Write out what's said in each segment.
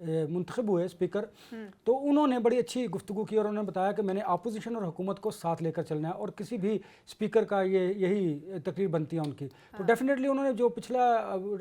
منتخب ہوئے اسپیکر, تو انہوں نے بڑی اچھی گفتگو کی اور انہوں نے بتایا کہ میں نے اپوزیشن اور حکومت کو ساتھ لے کر چلنا ہے اور کسی بھی اسپیکر کا یہی تقریر بنتی ہے ان کی. تو ڈیفینیٹلی انہوں نے جو پچھلا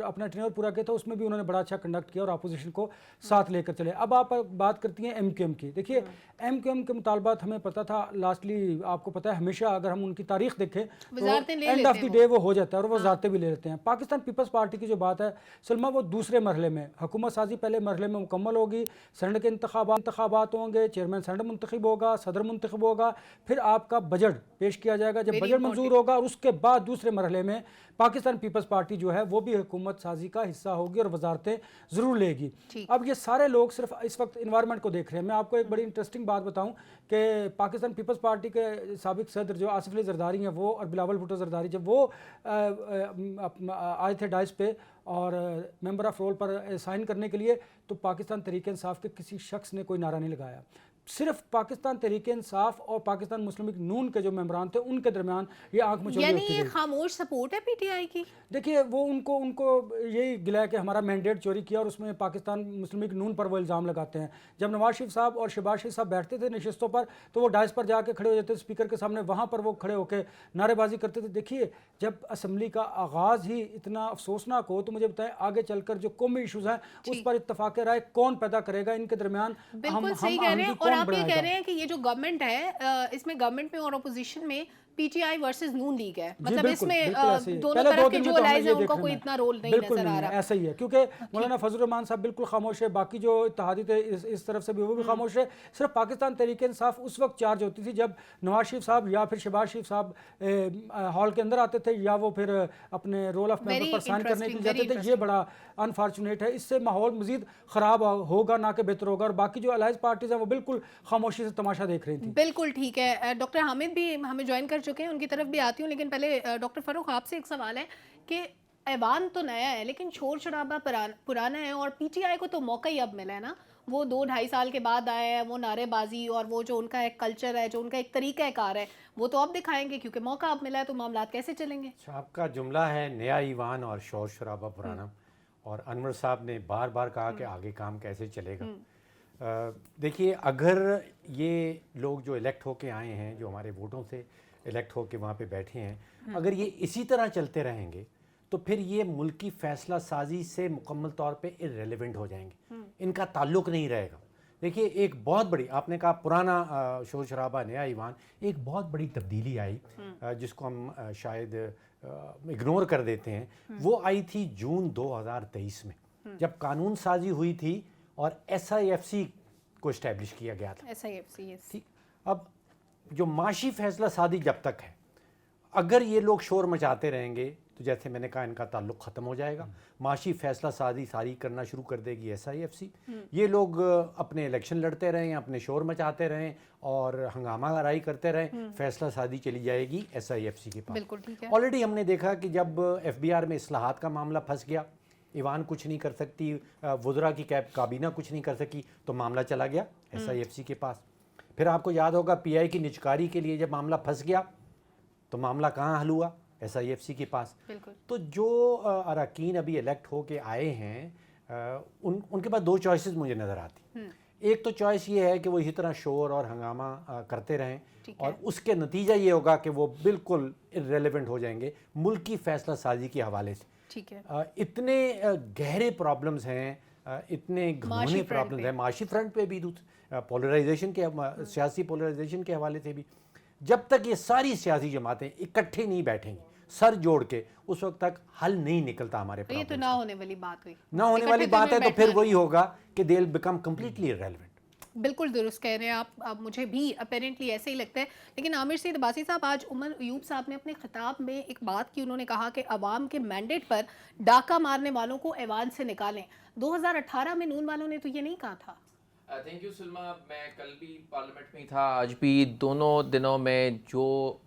اپنا ٹینیور پورا کیا تھا اس میں بھی انہوں نے بڑا اچھا کنڈکٹ کیا اور اپوزیشن کو ساتھ لے کر چلے. اب آپ بات کرتی ہیں ایم کیو ایم کی. دیکھیے ایم کیو ایم کے مطالبات ہمیں پتہ تھا, لاسٹلی آپ کو پتہ ہے ہمیشہ اگر ہم ان کی تاریخ دیکھیں تو اینڈ آف دی ڈے وہ ہو جاتا ہے اور وہ وزارتیں بھی لے لیتے ہیں. پاکستان پیپلز پارٹی کی جو بات ہے سلما, وہ دوسرے مرحلے میں حکومت سازی پہلے مرحلے میں مکمل ہوگی, سینٹ کے انتخابات ہوں گے, چیئرمین سینٹ منتخب ہوگا, صدر منتخب ہوگا, پھر آپ کا بجٹ پیش کیا جائے گا. جب بجٹ منظور ہوگا اور اس کے بعد دوسرے مرحلے میں پاکستان پیپلز پارٹی جو ہے وہ بھی حکومت سازی کا حصہ ہوگی اور وزارتیں ضرور لے گی. اب یہ سارے لوگ صرف اس وقت انوائرمنٹ کو دیکھ رہے ہیں. میں آپ کو ایک بڑی انٹرسٹنگ بات بتاؤں کہ پاکستان پیپلز پارٹی کے سابق صدر جو آصف علی زرداری ہیں وہ اور بلاول بھٹو زرداری, جب وہ آئے تھے ڈائس پہ اور ممبر آف رول پر سائن کرنے کے لیے, تو پاکستان تحریک انصاف کے کسی شخص نے کوئی نعرہ نہیں لگایا. صرف پاکستان تحریک انصاف اور پاکستان مسلم لیگ نون کے جو ممبران تھے ان کے درمیان یہ آنکھ مچولی ہوتی یعنی یہ خاموش سپورٹ ہے پی ٹی آئی کی. دیکھیے وہ ان کو یہی گلا ہے کہ ہمارا مینڈیٹ چوری کیا, اور اس میں پاکستان مسلم لیگ نون پر وہ الزام لگاتے ہیں. جب نواز شریف صاحب اور شہباز شریف صاحب بیٹھتے تھے نشستوں پر تو وہ ڈائس پر جا کے کھڑے ہو جاتے اسپیکر کے سامنے, وہاں پر وہ کھڑے ہو کے نعرے بازی کرتے تھے. دیکھیے جب اسمبلی کا آغاز ہی اتنا افسوسناک ہو تو مجھے بتائیں آگے چل کر جو قومی ایشوز ہیں اس پر اتفاق رائے کون پیدا کرے گا, ان کے درمیان بالکل صحیح کہہ رہے ہیں. اور آپ یہ کہہ رہے ہیں کہ یہ جو گورنمنٹ ہے اس میں گورنمنٹ میں اور اپوزیشن میں P T I versus Noon league ہے, مطلب اس میں دونوں طرف کے جو الائز ہیں ان کا کوئی اتنا رول نہیں نظر آ رہا. ایسا ہی ہے کیونکہ مولانا فضل الرحمان صاحب بالکل خاموش ہے, باقی جو اتحادی تھے اس طرف سے بھی وہ بھی خاموش ہے. صرف پاکستان تحریک انصاف اس وقت چارج ہوتی تھی جب نواز شریف صاحب یا پھر شہباز شریف صاحب ہال کے اندر آتے تھے یا وہ پھر اپنے رول آف ممبر پر سائن کرنے کے لیے جاتے تھے. یہ بڑا انفارچونیٹ ہے, اس سے ماحول مزید خراب ہوگا نہ کہ بہتر ہوگا. اور باقی جو الائز پارٹیز ہیں وہ بالکل خاموشی سے تماشا دیکھ رہی تھیں. بالکل ٹھیک ہے. ڈاکٹر حامد بھی ہمیں جوائن کر چکے ہیں, ان کی طرف بھی آتی ہوں, لیکن پہلے ڈاکٹر فاروق آپ سے ایک سوال ہے کہ ایوان تو نیا ہے لیکن شور شرابہ پرانا ہے, اور پی ٹی آئی کو تو موقع ہی اب ملا ہے نا. وہ 2-2.5 سال کے بعد آئے ہیں, وہ نعرے بازی اور وہ جو ان کا ایک کلچر ہے, جو ان کا ایک طریقہ کار ہے, وہ تو اب دکھائیں گے کیونکہ موقع اب ملا ہے. تو معاملات کیسے چلیں گے؟ آپ کا جملہ ہے نیا ایوان اور شور شرابہ پرانا, اور انور صاحب نے بار بار کہا کہ آگے کام کیسے چلے گا. دیکھیے اگر یہ لوگ جو الیکٹ ہو کے آئے ہیں, جو ہمارے ووٹوں سے الیکٹ ہو کے وہاں پہ بیٹھے ہیں, اگر یہ اسی طرح چلتے رہیں گے تو پھر یہ ملکی فیصلہ سازی سے مکمل طور پہ ارریلیونٹ ہو جائیں گے, ان کا تعلق نہیں رہے گا. دیکھیے ایک بہت بڑی, آپ نے کہا پرانا شور شرابہ نیا ایوان, ایک بہت بڑی تبدیلی آئی جس کو ہم شاید اگنور کر دیتے ہیں. وہ آئی تھی جون 2023 میں جب قانون سازی ہوئی تھی اور ایس آئی ایف سی کو اسٹیبلش کیا گیا تھا. ایس آئی ایف سی, ٹھیک. اب جو معاشی فیصلہ سازی جب تک ہے, اگر یہ لوگ شور مچاتے رہیں گے تو جیسے میں نے کہا ان کا تعلق ختم ہو جائے گا. معاشی فیصلہ سازی ساری کرنا شروع کر دے گی ایس آئی ایف سی. یہ لوگ اپنے الیکشن لڑتے رہیں, اپنے شور مچاتے رہیں اور ہنگامہ آرائی کرتے رہیں, فیصلہ سازی چلی جائے گی ایس آئی ایف سی کے پاس. بالکل ٹھیک ہے. آلریڈی ہم نے دیکھا کہ جب ایف بی آر میں اصلاحات کا معاملہ پھنس گیا, ایوان کچھ نہیں کر سکتی, وزراء کی کابینہ کچھ نہیں کر سکی, تو معاملہ چلا گیا ایس آئی ایف سی کے پاس. پھر آپ کو یاد ہوگا پی آئی کی نچکاری کے لیے جب معاملہ پھنس گیا تو معاملہ کہاں حل ہوا؟ ایس آئی ایف سی کے پاس. تو جو اراکین ابھی الیکٹ ہو کے آئے ہیں ان کے پاس 2 چوائسز مجھے نظر آتی. ایک تو چوائس یہ ہے کہ وہ اسی طرح شور اور ہنگامہ کرتے رہیں, اور اس کے نتیجہ یہ ہوگا کہ وہ بالکل ارریلیونٹ ہو جائیں گے ملکی فیصلہ سازی کے حوالے سے. اتنے گہرے پرابلمز ہیں, اتنے گھنونے پرابلمز ہیں معاشی فرنٹ پہ بھی, پولرائزیشن کے سیاسی پولرائزیشن کے حوالے سے بھی. جب تک یہ ساری سیاسی جماعتیں اکٹھے نہیں بیٹھیں گی سر جوڑ کے, اس وقت تک حل نہیں نکلتا ہمارے پرابلم. یہ تو نہ ہونے والی بات ہوئی, نہ ہونے والی بات ہے, تو پھر وہی ہوگا کہ دے ول بیکم کمپلیٹلی ارریلیونٹ. بالکل درست کہہ رہے ہیں آپ. اب مجھے بھی اپیرنٹلی ایسے ہی لگتا ہے. لیکن عامر سید عباسی صاحب, آج عمر ایوب صاحب نے اپنے خطاب میں ایک بات کی, انہوں نے کہا کہ عوام کے مینڈیٹ پر ڈاکہ مارنے والوں کو ایوان سے نکالیں. 2018 میں نون والوں نے تو یہ نہیں کہا تھا. تھینک یو سلما. میں کل بھی پارلیمنٹ میں تھا, آج بھی, دونوں دنوں میں جو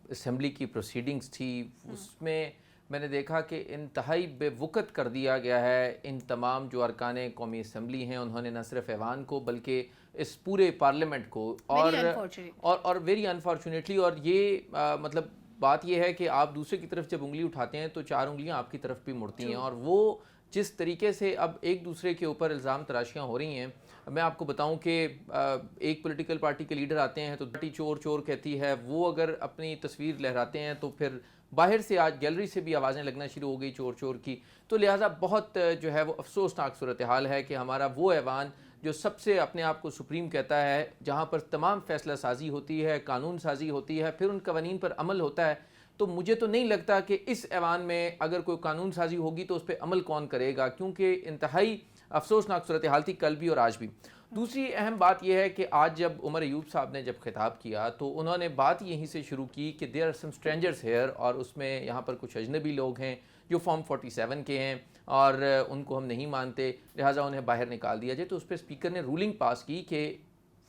اسمبلی کی پروسیڈنگز تھی اس میں میں نے دیکھا کہ انتہائی بے وقت کر دیا گیا ہے ان تمام جو ارکان قومی اسمبلی ہیں. انہوں نے نہ صرف ایوان کو بلکہ اس پورے پارلیمنٹ کو, اور ویری انفارچونیٹلی, اور یہ مطلب بات یہ ہے کہ آپ دوسرے کی طرف جب انگلی اٹھاتے ہیں تو 4 انگلیاں آپ کی طرف بھی مڑتی ہیں, اور وہ جس طریقے سے اب ایک دوسرے کے اوپر الزام تراشیاں ہو رہی ہیں. میں آپ کو بتاؤں کہ ایک پولیٹیکل پارٹی کے لیڈر آتے ہیں تو پارٹی چور چور کہتی ہے, وہ اگر اپنی تصویر لہراتے ہیں تو پھر باہر سے آج گیلری سے بھی آوازیں لگنا شروع ہو گئی چور چور کی. تو لہٰذا بہت جو ہے وہ افسوسناک صورتحال ہے کہ ہمارا وہ ایوان جو سب سے اپنے آپ کو سپریم کہتا ہے, جہاں پر تمام فیصلہ سازی ہوتی ہے, قانون سازی ہوتی ہے, پھر ان قوانین پر عمل ہوتا ہے, تو مجھے تو نہیں لگتا کہ اس ایوان میں اگر کوئی قانون سازی ہوگی تو اس پہ عمل کون کرے گا, کیونکہ انتہائی افسوسناک صورتحال تھی کل بھی اور آج بھی. دوسری اہم بات یہ ہے کہ آج جب عمر ایوب صاحب نے جب خطاب کیا تو انہوں نے بات یہیں سے شروع کی کہ there are some strangers here, اور اس میں یہاں پر کچھ اجنبی لوگ ہیں جو فارم 47 کے ہیں اور ان کو ہم نہیں مانتے, لہٰذا انہیں باہر نکال دیا جائے. تو اس پہ اسپیکر نے رولنگ پاس کی کہ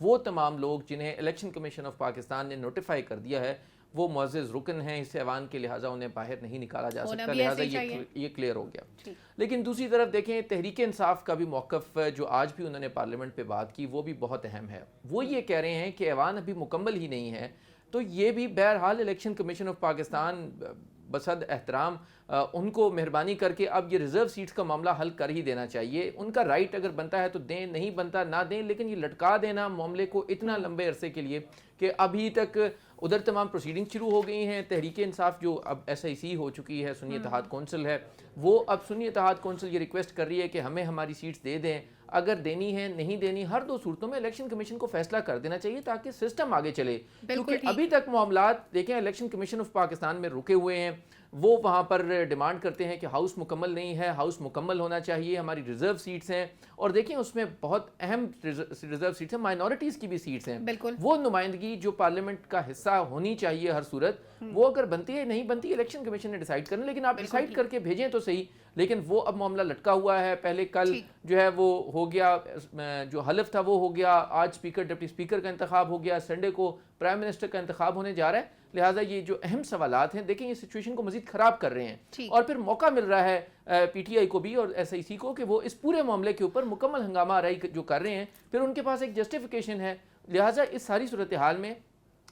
وہ تمام لوگ جنہیں الیکشن کمیشن آف پاکستان نے نوٹیفائی کر دیا ہے وہ معزز رکن ہیں اس ایوان کے, لہٰذا انہیں باہر نہیں نکالا جا سکتا, لہٰذا یہ کلیئر ہو گیا. لیکن دوسری طرف دیکھیں تحریک انصاف کا بھی موقف جو آج بھی انہوں نے پارلیمنٹ پہ بات کی وہ بھی بہت اہم ہے. وہ یہ کہہ رہے ہیں کہ ایوان ابھی مکمل ہی نہیں ہے, تو یہ بھی بہرحال الیکشن کمیشن آف پاکستان بصد احترام ان کو مہربانی کر کے اب یہ ریزرو سیٹس کا معاملہ حل کر ہی دینا چاہیے. ان کا رائٹ اگر بنتا ہے تو دیں, نہیں بنتا نہ دیں, لیکن یہ لٹکا دینا معاملے کو اتنا لمبے عرصے کے لیے کہ ابھی تک ادھر تمام پروسیڈنگ شروع ہو گئی ہیں. تحریک انصاف جو اب ایس آئی سی ہو چکی ہے, سنی اتحاد کونسل ہے, وہ اب سنی اتحاد کونسل یہ ریکویسٹ کر رہی ہے کہ ہمیں ہماری سیٹس دے دیں, اگر دینی ہے نہیں دینی, ہر دو صورتوں میں الیکشن کمیشن کو فیصلہ کر دینا چاہیے تاکہ سسٹم آگے چلے. کیونکہ ابھی تک معاملات دیکھیں الیکشن کمیشن آف پاکستان میں رکے ہوئے ہیں, وہ وہاں پر ڈیمانڈ کرتے ہیں کہ ہاؤس مکمل نہیں ہے, ہاؤس مکمل ہونا چاہیے, ہماری ریزرو سیٹس ہیں, اور دیکھیں اس میں بہت اہم ریزرو سیٹس ہیں, مائنورٹیز کی بھی سیٹس ہیں, وہ نمائندگی جو پارلیمنٹ کا حصہ ہونی چاہیے ہر صورت, وہ اگر بنتی ہے نہیں بنتی الیکشن کمیشن نے ڈیسائیڈ کرنا, لیکن آپ ڈیسائیڈ کر کے بھیجیں تو صحیح. لیکن وہ اب معاملہ لٹکا ہوا ہے. پہلے کل جو ہے وہ ہو گیا, جو حلف تھا وہ ہو گیا, آج اسپیکر ڈپٹی اسپیکر کا انتخاب ہو گیا, سنڈے کو پرائم منسٹر کا انتخاب ہونے جا رہا ہے. لہٰذا یہ جو اہم سوالات ہیں دیکھیں یہ سچویشن کو مزید خراب کر رہے ہیں, اور پھر موقع مل رہا ہے پی ٹی آئی کو بھی اور ایس آئی سی کو کہ وہ اس پورے معاملے کے اوپر مکمل ہنگامہ آرائی جو کر رہے ہیں, پھر ان کے پاس ایک جسٹیفیکیشن ہے. لہٰذا اس ساری صورتحال میں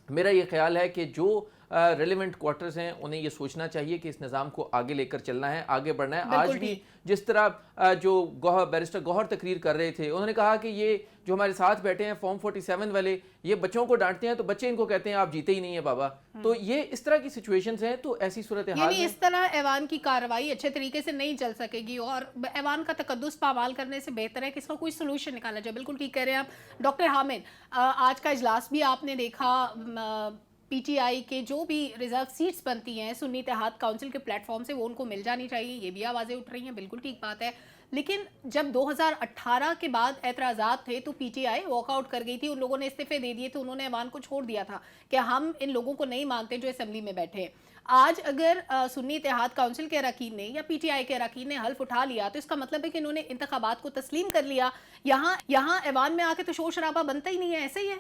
میرا یہ خیال ہے کہ جو ریلیونٹ کوارٹرز ہیں انہیں یہ سوچنا چاہیے کہ اس نظام کو آگے لے کر چلنا ہے, آگے بڑھنا ہے. آج بھی جس طرح جو بیرسٹر گوہر تقریر کر رہے تھے, انہوں نے کہا کہ یہ جو ہمارے ساتھ بیٹھے ہیں فارم 47 والے, یہ بچوں کو ڈانٹتے ہیں تو بچے ان کو کہتے ہیں آپ جیتے ہی نہیں ہیں بابا. تو یہ اس طرح کی سچویشنز ہیں. تو ایسی صورتحال میں اس طرح ایوان کی کارروائی اچھے طریقے سے نہیں چل سکے گی, اور ایوان کا تقدس پامال کرنے سے بہتر ہے کہ اس کا کوئی سلوشن نکالا جائے. بالکل ٹھیک کہہ رہے ہیں آپ ڈاکٹر حامد. آج کا اجلاس بھی آپ نے دیکھا, پی ٹی آئی کے جو بھی ریزرو سیٹس بنتی ہیں سنی اتحاد کونسل کے پلیٹ فارم سے وہ ان کو مل جانی چاہیے, یہ بھی آوازیں اٹھ رہی ہیں, بالکل ٹھیک بات ہے. لیکن جب 2018 کے بعد اعتراضات تھے تو پی ٹی آئی واک آؤٹ کر گئی تھی, ان لوگوں نے استعفے دے دیے تھے, انہوں نے ایوان کو چھوڑ دیا تھا کہ ہم ان لوگوں کو نہیں مانتے جو اسمبلی میں بیٹھے ہیں. آج اگر سنی اتحاد کونسل کے اراکین نے یا پی ٹی آئی کے اراکین نے حلف اٹھا لیا تو اس کا مطلب ہے کہ انہوں نے انتخابات کو تسلیم کر لیا. یہاں ایوان میں آ کے تو شور شرابہ بنتا ہی نہیں ہے, ایسا ہی ہے.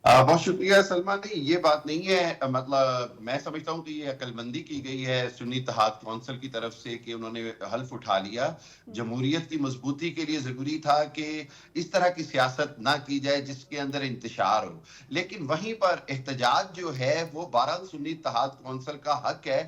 بہت شکریہ سلمہ. نہیں یہ بات نہیں ہے, مطلب میں سمجھتا ہوں کہ یہ عقل مندی کی گئی ہے سنی اتحاد کونسل کی طرف سے کہ انہوں نے حلف اٹھا لیا. جمہوریت کی مضبوطی کے لیے ضروری تھا کہ اس طرح کی سیاست نہ کی جائے جس کے اندر انتشار ہو, لیکن وہیں پر احتجاج جو ہے وہ بہرحال سنی اتحاد کونسل کا حق ہے.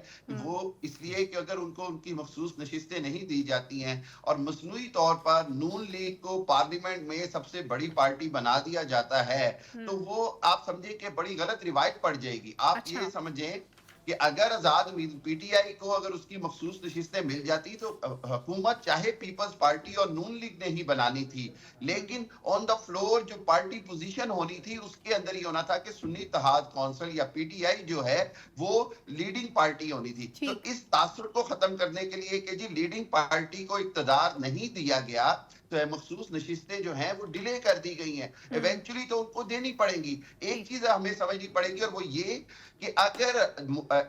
وہ اس لیے کہ اگر ان کو ان کی مخصوص نشستیں نہیں دی جاتی ہیں اور مصنوعی طور پر نون لیگ کو پارلیمنٹ میں سب سے بڑی پارٹی بنا دیا جاتا ہے, تو وہ آپ سمجھیں کہ بڑی غلط روایت پڑ جائے گی. آپ یہ سمجھیں کہ اگر آزاد پی ٹی آئی کو اگر اس کی مخصوص نشستیں مل جاتی تو حکومت چاہے پیپلز پارٹی اور نون لیگ نے ہی بنانی تھی, لیکن آن دا فلور جو پارٹی پوزیشن ہونی تھی اس کے اندر ہی ہونا تھا کہ سنی اتحاد کونسل یا پی ٹی آئی جو ہے وہ لیڈنگ پارٹی ہونی تھی. تو اس تاثر کو ختم کرنے کے لیے کہ جی لیڈنگ پارٹی کو اقتدار نہیں دیا گیا تو مخصوص نشستیں جو ہیں وہ ڈیلے کر دی گئی ہیں. ایونچولی تو ان کو دینی پڑیں گی. ایک چیز ہمیں سمجھنی پڑے گی اور وہ یہ کہ اگر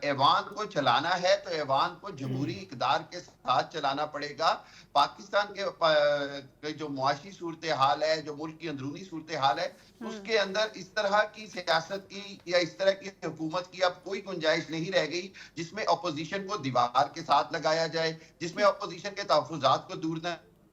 ایوان کو چلانا ہے تو ایوان کو جمہوری اقدار کے ساتھ چلانا پڑے گا. پاکستان کے جو معاشی صورتحال ہے, جو ملک کی اندرونی صورتحال ہے, اس کے اندر اس طرح کی سیاست کی یا اس طرح کی حکومت کی اب کوئی گنجائش نہیں رہ گئی جس میں اپوزیشن کو دیوار کے ساتھ لگایا جائے, جس میں اپوزیشن کے تحفظات کو دور نہ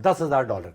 $10,000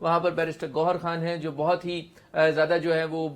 وہاں پر بیرسٹر گوہر خان ہیں جو بہت ہی زیادہ جو ہے وہ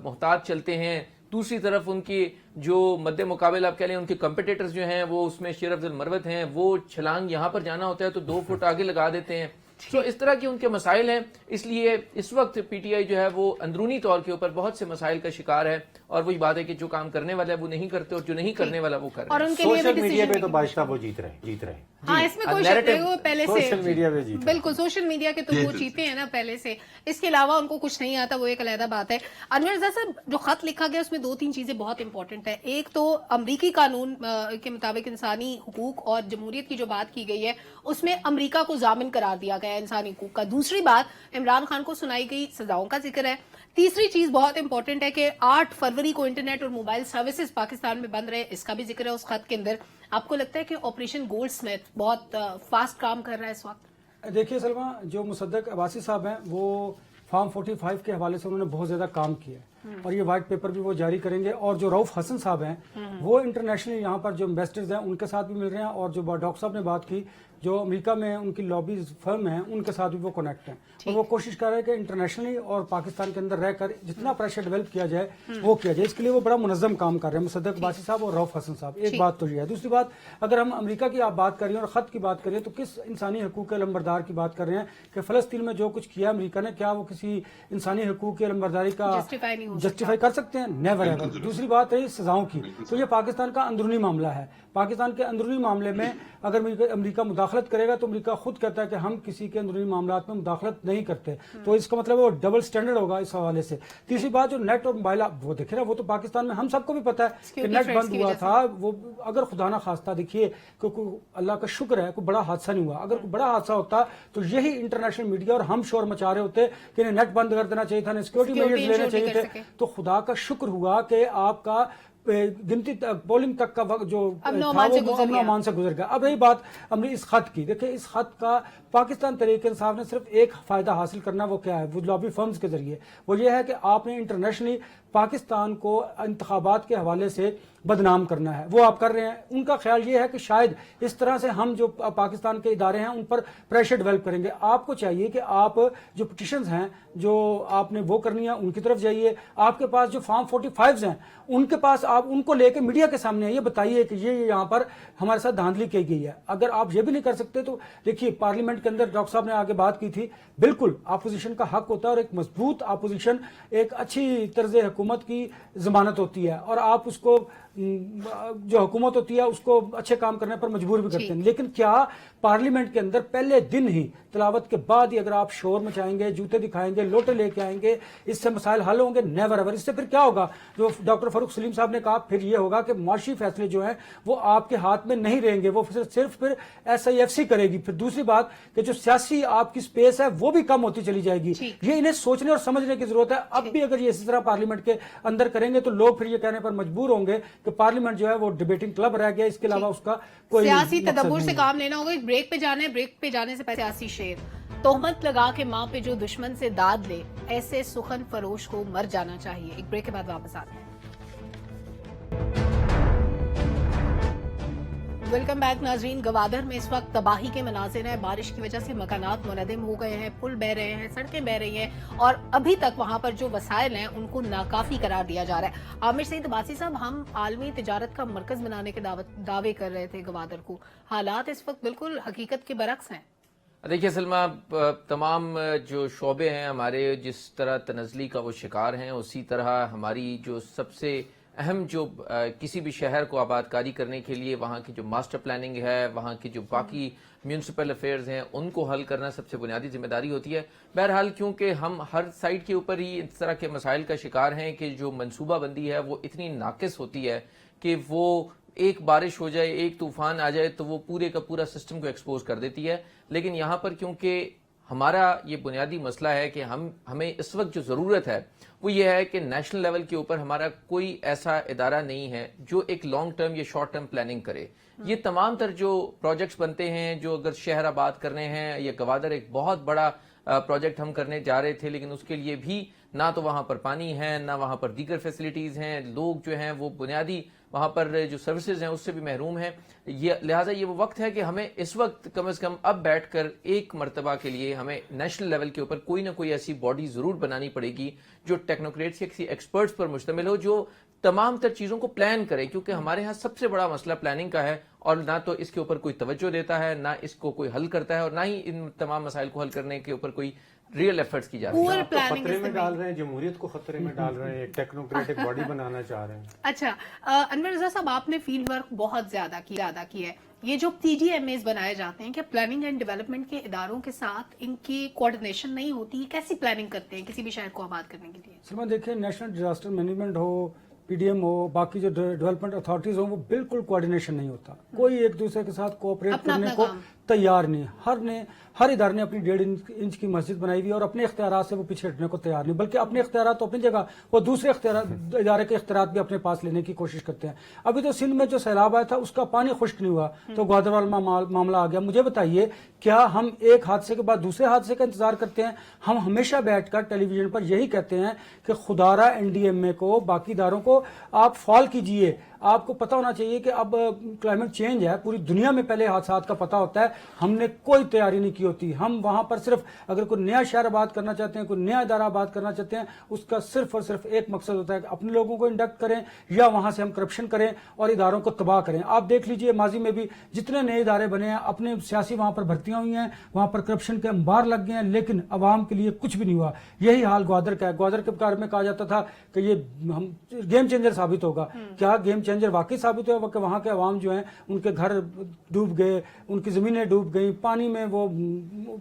محتاط چلتے ہیں. دوسری طرف ان کی جو مد مقابل آپ کہہ لیں ان کے کمپٹیٹرز جو ہیں وہ اس میں شیر افضل مروت ہیں, وہ چھلانگ یہاں پر جانا ہوتا ہے تو 2 فٹ آگے لگا دیتے ہیں. تو اس طرح کے ان کے مسائل ہیں, اس لیے اس وقت پی ٹی آئی جو ہے وہ اندرونی طور کے اوپر بہت سے مسائل کا شکار ہے, اور وہی بات ہے کہ جو کام کرنے والا ہے وہ نہیں کرتے اور جو نہیں کرنے والا وہ کر رہے ہیں. اور ان کے لیے سوشل بھی میڈیا پہ تو decision بادشاہ وہ جیت رہے ہیں. ہاں اس میں کوئی شک narrative- نہیں, وہ پہلے سے سوشل میڈیا پہ جیت بالکل سوشل میڈیا کے تو وہ چیتے ہیں نا پہلے سے, اس کے علاوہ ان کو کچھ نہیں آتا, وہ ایک علیحدہ بات ہے. انور رضا صاحب جو خط لکھا گیا اس میں 2-3 چیزیں بہت امپورٹنٹ ہیں. ایک تو امریکی قانون کے مطابق انسانی حقوق اور جمہوریت کی جو بات کی گئی ہے اس میں امریکہ کو ضامن قرار دیا گیا ہے انسانی حقوق کا. دوسری بات عمران خان کو سنائی گئی سزاؤں کا ذکر ہے. تیسری چیز بہت امپورٹنٹ ہے کہ 8 فروری کو انٹرنیٹ اور موبائل سروسز پاکستان میں بند رہے, اس کا بھی ذکر ہے اس خط کے اندر. آپ کو لگتا ہے کہ آپریشن گولڈ سمتھ بہت فاسٹ کام کر رہا ہے اس وقت؟ دیکھیے سلمہ, جو مصدق عباسی صاحب ہیں وہ فارم 45 کے حوالے سے انہوں نے بہت زیادہ کام کیا ہے, اور یہ وائٹ پیپر بھی وہ جاری کریں گے. اور جو رؤف حسن صاحب ہیں وہ انٹرنیشنلی یہاں پر جو انویسٹرز ہیں ان کے ساتھ بھی مل رہے ہیں, اور جو ڈاکٹر صاحب نے بات کی جو امریکہ میں ان کی لابیز فرم ہیں ان کے ساتھ بھی وہ کنیکٹ ہیں, اور وہ کوشش کر رہے ہیں کہ انٹرنیشنلی اور پاکستان کے اندر رہ کر جتنا پریشر ڈیولپ کیا جائے وہ کیا جائے. اس کے لیے وہ بڑا منظم کام کر رہے ہیں مصدق عباسی صاحب اور رؤف حسن صاحب. ایک بات تو یہ ہے. دوسری بات, اگر ہم امریکہ کی آپ بات کر رہے ہیں اور خط کی بات کر رہے ہیں تو کس انسانی حقوق کے علمبردار کی بات کر رہے ہیں کہ فلسطین میں جو کچھ کیا امریکہ نے, کیا وہ کسی انسانی حقوق کی علمبرداری کا جسٹیفائی کر سکتے ہیں؟ Never ever. دوسری بات ہے سزاؤں کی, تو یہ پاکستان کا اندرونی معاملہ ہے. پاکستان کے اندرونی معاملے میں اگر امریکہ مداخلت کرے گا تو امریکہ خود کہتا ہے کہ ہم کسی کے اندرونی معاملات میں مداخلت نہیں کرتے, تو اس کا مطلب وہ ڈبل سٹینڈرڈ ہوگا اس حوالے سے. تیسری بات جو نیٹ اور موبائل, وہ دیکھے نا, وہ تو پاکستان میں ہم سب کو بھی پتا ہے کہ نیٹ بند ہوا تھا. وہ اگر خدا نہ خواستہ دیکھیے کہ اللہ کا شکر ہے کوئی بڑا حادثہ نہیں ہوا, اگر کوئی بڑا حادثہ ہوتا تو یہی انٹرنیشنل میڈیا اور ہم شور مچا رہے ہوتے کہ انہیں نیٹ بند کر دینا چاہیے تھا, سیکورٹی میجرز لینے چاہیے تھے. تو خدا کا شکر ہوا کہ آپ کا گنتی پولنگ تک کا وقت جو امن و امان سے گزر گیا. اب رہی بات اس خط کی, دیکھیں اس خط کا پاکستان تحریک انصاف نے صرف ایک فائدہ حاصل کرنا, وہ کیا ہے, وہ لابی فرمز کے ذریعے. وہ یہ ہے کہ آپ نے انٹرنیشنلی پاکستان کو انتخابات کے حوالے سے بدنام کرنا ہے, وہ آپ کر رہے ہیں. ان کا خیال یہ ہے کہ شاید اس طرح سے ہم جو پاکستان کے ادارے ہیں ان پر پریشر ڈیولپ کریں گے. آپ کو چاہیے کہ آپ جو پٹیشنز ہیں جو آپ نے وہ کرنی ہے ان کی طرف جائیے. آپ کے پاس جو فارم 45 ہیں ان کے پاس آپ ان کو لے کے میڈیا کے سامنے یہ بتائیے کہ یہ یہاں پر ہمارے ساتھ دھاندلی کی گئی ہے. اگر آپ یہ بھی نہیں کر سکتے تو دیکھیے پارلیمنٹ کے اندر ڈاکٹر صاحب نے آگے بات کی تھی, بالکل اپوزیشن کا حق ہوتا ہے, اور ایک مضبوط اپوزیشن ایک اچھی طرز حکومت کی ضمانت ہوتی ہے, اور آپ اس کو جو حکومت ہوتی ہے اس کو اچھے کام کرنے پر مجبور بھی کرتے ہیں. لیکن کیا پارلیمنٹ کے اندر پہلے دن ہی تلاوت کے بعد ہی اگر آپ شور مچائیں گے, جوتے دکھائیں گے, لوٹے لے کے آئیں گے, اس سے مسائل حل ہوں گے؟ Never ever. اس سے پھر کیا ہوگا, جو ڈاکٹر فاروق سلیم صاحب نے کہا, پھر یہ ہوگا کہ معاشی فیصلے جو ہیں وہ آپ کے ہاتھ میں نہیں رہیں گے, وہ صرف پھر SIFC کرے گی. پھر دوسری بات کہ جو سیاسی آپ کی سپیس ہے وہ بھی کم ہوتی چلی جائے گی. یہ انہیں سوچنے اور سمجھنے کی ضرورت ہے. اب بھی اگر یہ اسی طرح پارلیمنٹ کے اندر کریں گے تو لوگ پھر یہ کہنے پر مجبور ہوں گے کہ پارلیمنٹ جو ہے وہ ڈیبیٹنگ کلب رہ گیا, اس کے علاوہ اس کا کوئی سیاسی تدبر سے کام لینا ہوگا. ایک بریک پہ جانا ہے, بریک پہ جانے سے پہلے سیاسی شعر, تہمت لگا کے ماں پہ جو دشمن سے داد لے, ایسے سخن فروش کو مر جانا چاہیے. ایک بریک کے بعد واپس آتے ہیں. ویلکم بیک ناظرین. گوادر میں اس وقت تباہی کے مناظر ہیں. بارش کی وجہ سے مکانات منہدم ہو گئے ہیں, پل بہ رہے ہیں, سڑکیں بہ رہی ہیں, اور ابھی تک وہاں پر جو وسائل ہیں ان کو ناکافی قرار دیا جا رہا ہے. عامر سعید عباسی صاحب, ہم عالمی تجارت کا مرکز بنانے کے دعوے کر رہے تھے گوادر کو, حالات اس وقت بالکل حقیقت کے برعکس ہیں. دیکھیے سلمہ, تمام جو شعبے ہیں ہمارے جس طرح تنزلی کا وہ شکار ہیں, اسی طرح ہماری جو سب سے اہم جو کسی بھی شہر کو آباد کاری کرنے کے لیے وہاں کی جو ماسٹر پلاننگ ہے, وہاں کی جو باقی میونسپل افیئرز ہیں ان کو حل کرنا سب سے بنیادی ذمہ داری ہوتی ہے. بہرحال کیونکہ ہم ہر سائٹ کے اوپر ہی اس طرح کے مسائل کا شکار ہیں کہ جو منصوبہ بندی ہے وہ اتنی ناقص ہوتی ہے کہ وہ ایک بارش ہو جائے, ایک طوفان آ جائے تو وہ پورے کا پورا سسٹم کو ایکسپوز کر دیتی ہے. لیکن یہاں پر کیونکہ ہمارا یہ بنیادی مسئلہ ہے کہ ہمیں اس وقت جو ضرورت ہے وہ یہ ہے کہ نیشنل لیول کے اوپر ہمارا کوئی ایسا ادارہ نہیں ہے جو ایک لانگ ٹرم یا شارٹ ٹرم پلاننگ کرے. یہ تمام تر جو پروجیکٹس بنتے ہیں, جو اگر شہر آباد کرنے ہیں, یا گوادر ایک بہت بڑا پروجیکٹ ہم کرنے جا رہے تھے, لیکن اس کے لیے بھی نہ تو وہاں پر پانی ہے, نہ وہاں پر دیگر فیسلٹیز ہیں, لوگ جو ہیں وہ بنیادی وہاں پر جو سروسز ہیں اس سے بھی محروم ہیں. لہٰذا یہ وہ وقت ہے کہ ہمیں اس وقت کم از کم اب بیٹھ کر ایک مرتبہ کے لیے ہمیں نیشنل لیول کے اوپر کوئی نہ کوئی ایسی باڈی ضرور بنانی پڑے گی جو ٹیکنوکریٹس یا کسی ایکسپرٹس پر مشتمل ہو, جو تمام تر چیزوں کو پلان کرے, کیونکہ ہمارے ہاں سب سے بڑا مسئلہ پلاننگ کا ہے, اور نہ تو اس کے اوپر کوئی توجہ دیتا ہے, نہ اس کو کوئی حل کرتا ہے, اور نہ ہی ان تمام مسائل کو حل کرنے کے اوپر کوئی ریئل ایفرٹس کی جاتی ہیں. خطرے میں ڈال رہے ہیں جمہوریت کو, خطرے میں ڈال رہے ہیں, ایک ٹیکنوکریٹک باڈی بنانا چاہ رہے ہیں. اچھا انور رضا صاحب, آپ نے فیلڈ ورک بہت زیادہ کیا ہے. یہ جو PDMAs بنائے جاتے ہیں, کیا پلاننگ اینڈ ڈیولپمنٹ کے اداروں کے ساتھ ان کی کوارڈینیشن نہیں ہوتی؟ کیسی پلاننگ کرتے ہیں کسی بھی شہر کو آباد کرنے کے لیے؟ سلمان دیکھیں, نیشنل ڈیزاسٹر مینجمنٹ ہو, PDM ہو, باقی جو ڈیولپمنٹ اتھارٹیز ہوں, وہ بالکل کوارڈینیشن نہیں ہوتا. کوئی ایک دوسرے کے ساتھ کوآپریٹ کرنے کو تیار نہیں. ہر ادارے نے اپنی 1.5 انچ کی مسجد بنائی ہوئی ہے اور اپنے اختیارات سے وہ پیچھے ہٹنے کو تیار نہیں, بلکہ اپنے اختیارات تو اپنی جگہ, وہ دوسرے ادارے کے اختیارات بھی اپنے پاس لینے کی کوشش کرتے ہیں. ابھی تو سندھ میں جو سیلاب آیا تھا اس کا پانی خشک نہیں ہوا تو گوادر والا معاملہ آ گیا. مجھے بتائیے, کیا ہم ایک حادثے کے بعد دوسرے حادثے کا انتظار کرتے ہیں؟ ہم ہمیشہ بیٹھ کر ٹیلی ویژن پر یہی کہتے ہیں کہ خدارہ NDMA کو, باقی اداروں کو آپ فال کیجئے. آپ کو پتہ ہونا چاہیے کہ اب کلائمیٹ چینج ہے, پوری دنیا میں پہلے حادثات کا پتہ ہوتا ہے, ہم نے کوئی تیاری نہیں کی ہوتی. ہم وہاں پر صرف اگر کوئی نیا شہر آباد کرنا چاہتے ہیں, کوئی نیا ادارہ آباد کرنا چاہتے ہیں, اس کا صرف اور صرف ایک مقصد ہوتا ہے کہ اپنے لوگوں کو انڈکٹ کریں یا وہاں سے ہم کرپشن کریں اور اداروں کو تباہ کریں. آپ دیکھ لیجئے ماضی میں بھی جتنے نئے ادارے بنے ہیں, اپنے سیاسی وہاں پر بھرتیاں ہوئی ہیں, وہاں پر کرپشن کے انبار لگ گئے ہیں, لیکن عوام کے لیے کچھ بھی نہیں ہوا. یہی حال گوادر کا ہے. گوادر کے بارے میں کہا جاتا تھا کہ یہ ہم گیم چینجر ثابت ہوگا. کیا گیم چینجر واقعی ثابت ہوا کہ وہاں کے عوام جو ہیں ان کے گھر ڈوب گئے, ان کی زمینیں ڈوب گئیں, پانی میں وہ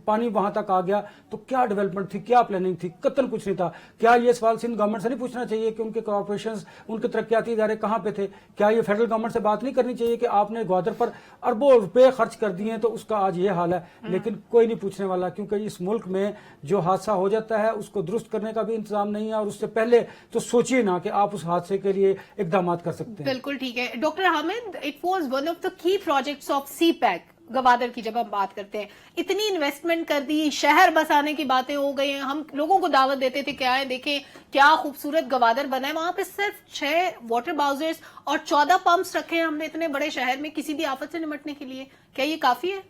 پانی وہاں تک آ گیا؟ تو کیا ڈیولپمنٹ تھی, کیا پلاننگ تھی؟ قطن کچھ نہیں تھا. کیا یہ سوال سندھ گورنمنٹ سے نہیں پوچھنا چاہیے کہ ان کے کارپوریشنز, ان کے ترقیاتی ادارے کہاں پہ تھے؟ کیا یہ فیڈرل گورنمنٹ سے بات نہیں کرنی چاہیے کہ آپ نے گوادر پر اربوں روپے خرچ کر دیے ہیں تو اس کا آج یہ حال ہے؟ لیکن کوئی نہیں پوچھنے والا, کیونکہ اس ملک میں جو حادثہ ہو جاتا ہے اس کو درست کرنے کا بھی انتظام نہیں ہے, اور اس سے پہلے تو سوچیے نا کہ آپ اس حادثے کے لیے اقدامات کر سکتے ہیں. بالکل ٹھیک ہے doctor Hamid, it was one of the کی پروجیکٹس آف CPEC گوادر کی. جب ہم بات کرتے ہیں, اتنی انویسٹمنٹ کر دی, شہر بسانے کی باتیں ہو گئی ہیں, ہم لوگوں کو دعوت دیتے تھے کہ آئیں دیکھیں کیا خوبصورت گوادر بنا ہے. وہاں پہ صرف 6 واٹر باؤزرز اور 14 پمپس رکھے ہیں ہم نے اتنے بڑے شہر میں کسی بھی آفت سے نمٹنے کے لیے. کیا یہ کافی ہے؟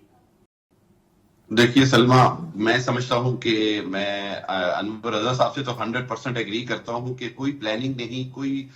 دیکھیے سلما, میں سمجھتا ہوں کہ میں انور رضا صاحب سے تو 100% ایگری کرتا ہوں کہ کوئی پلاننگ نہیں, کوئی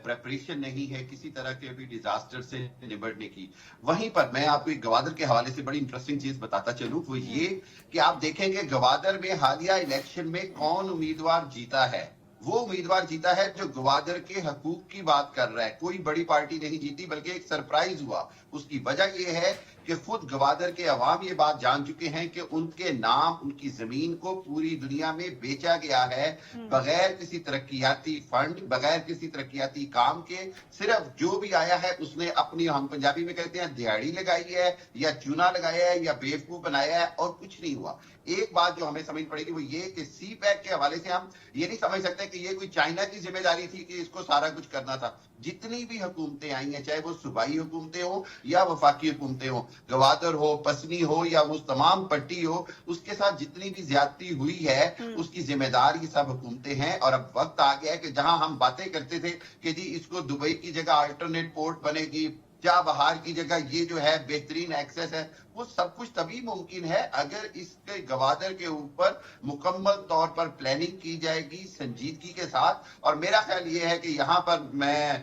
پریپریشن نہیں ہے کسی طرح کے بھی ڈیزاسٹر سے نمٹنے کی. وہیں پر میں آپ کو ایک گوادر کے حوالے سے بڑی انٹرسٹنگ چیز بتاتا چلوں, وہ یہ کہ آپ دیکھیں گے گوادر میں حالیہ الیکشن میں کون امیدوار جیتا ہے. وہ امیدوار جیتا ہے جو گوادر کے حقوق کی بات کر رہا ہے. کوئی بڑی پارٹی نہیں جیتی, بلکہ ایک سرپرائز ہوا. اس کی وجہ یہ ہے کہ خود گوادر کے عوام یہ بات جان چکے ہیں کہ ان کے نام, ان کی زمین کو پوری دنیا میں بیچا گیا ہے بغیر کسی ترقیاتی فنڈ, بغیر کسی ترقیاتی کام کے. صرف جو بھی آیا ہے اس نے اپنی, ہم پنجابی میں کہتے ہیں دیہڑی لگائی ہے یا چونا لگایا ہے یا بیوقوف بنایا ہے, اور کچھ نہیں ہوا. ایک بات جو ہمیں سمجھ پڑے گی وہ یہ کہ CPEC کے حوالے سے ہم یہ نہیں سمجھ سکتے کہ یہ کوئی چائنا کی ذمہ داری تھی کہ اس کو سارا کچھ کرنا تھا. جتنی بھی حکومتیں آئی ہیں, چاہے وہ صوبائی حکومتیں ہوں یا وفاقی حکومتیں ہوں, گوادر ہو, پسنی ہو یا وہ تمام پٹی ہو, اس کے ساتھ جتنی بھی زیادتی ہوئی ہے اس کی ذمہ دار یہ سب حکومتیں ہیں. اور اب وقت آ گیا ہے کہ جہاں ہم باتیں کرتے تھے کہ جی اس کو دبئی کی جگہ الٹرنیٹ پورٹ بنے گی, چاہ بہار کی جگہ یہ جو ہے بہترین ایکسیس ہے, وہ سب کچھ تبھی ممکن ہے اگر اس کے گوادر کے اوپر مکمل طور پر پلاننگ کی جائے گی سنجیدگی کے ساتھ. اور میرا خیال یہ ہے کہ یہاں پر میں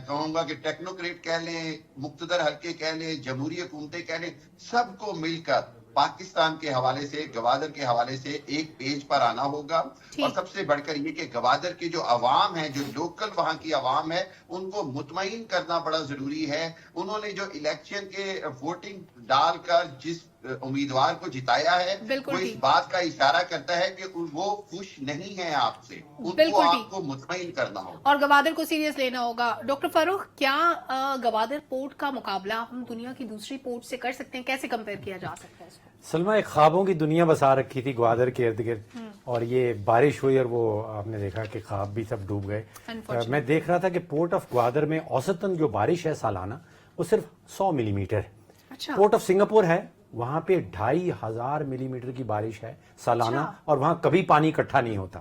کہوں گا کہ ٹیکنوکریٹ کہہ لیں, مقتدر حلقے کہہ لیں, جمہوری حکومتیں کہہ لیں, سب کو مل کر پاکستان کے حوالے سے, گوادر کے حوالے سے ایک پیج پر آنا ہوگا. اور سب سے بڑھ کر یہ کہ گوادر کے جو عوام ہیں, جو لوکل وہاں کی عوام ہے, ان کو مطمئن کرنا بڑا ضروری ہے. انہوں نے جو الیکشن کے ووٹنگ ڈال کر جس امیدوار کو جتایا ہے, وہ اس بات کا اشارہ کرتا ہے کہ وہ خوش نہیں ہیں آپ سے, ان کو آپ کو مطمئن کرنا ہوگا اور گوادر کو سیریس لینا ہوگا. ڈاکٹر فاروق, کیا گوادر پورٹ کا مقابلہ ہم دنیا کی دوسری پورٹ سے کر سکتے ہیں؟ کیسے کمپیئر کیا جا سکتا ہے اس کو؟ سلما, ایک خوابوں کی دنیا بسا رکھی تھی گوادر کے ارد گرد, اور یہ بارش ہوئی اور وہ آپ نے دیکھا کہ خواب بھی سب ڈوب گئے. میں دیکھ رہا تھا کہ پورٹ آف گوادر میں اوسطاً جو بارش ہے سالانہ وہ صرف 100 ملی میٹر ہے. پورٹ آف سنگاپور ہے, وہاں پہ 2500 ملی میٹر کی بارش ہے سالانہ, اور وہاں کبھی پانی اکٹھا نہیں ہوتا.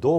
2